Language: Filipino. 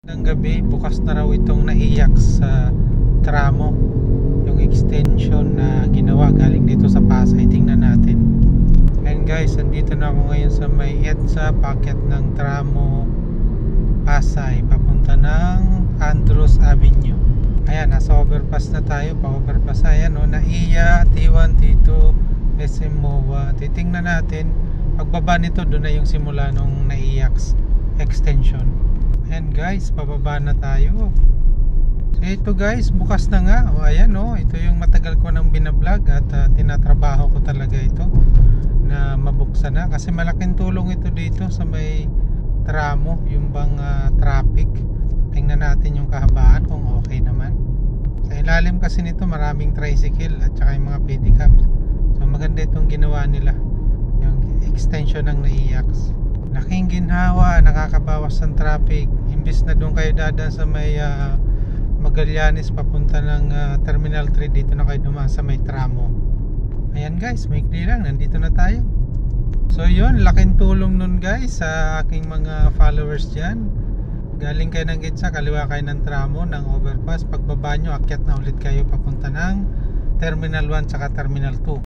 Ng gabi, bukas na raw itong naiyak sa tramo, yung extension na ginawa galing dito sa Pasay. Tingnan natin. And guys, andito na ako ngayon sa may EDSA, packet ng tramo Pasay papunta ng Andros Avenue. Ayan, nasa overpass na tayo, pa-overpass. Ayan o, NAIA, T1, T2, SM MOA. Titingnan natin, pagbaba nito, doon na yung simula nung NAIA extension. Ayan guys, pababa na tayo. So ito guys, bukas na nga. O ayan o, ito yung matagal ko nang binablog at tinatrabaho ko talaga ito na mabuksan na. Kasi malaking tulong ito dito sa may tramo, yung bang traffic. Tingnan natin yung kahabaan kung okay naman. Sa ilalim kasi nito maraming tricycle at saka yung mga pedicabs. So maganda itong ginawa nila, yung extension ng NAIAX. Laking ginhawa, nakakabawas ng traffic. Imbis na doon kayo dadaan sa may Magallanes papunta ng Terminal 3, dito na kayo dumaan sa may tramo. Ayan guys, maikli lang, nandito na tayo. So yun, laking tulong nun guys sa aking mga followers dyan. Galing kayo ng EDSA, kaliwa kayo ng tramo, ng overpass. Pagbaba nyo, akyat na ulit kayo papunta ng Terminal 1 saka Terminal 2.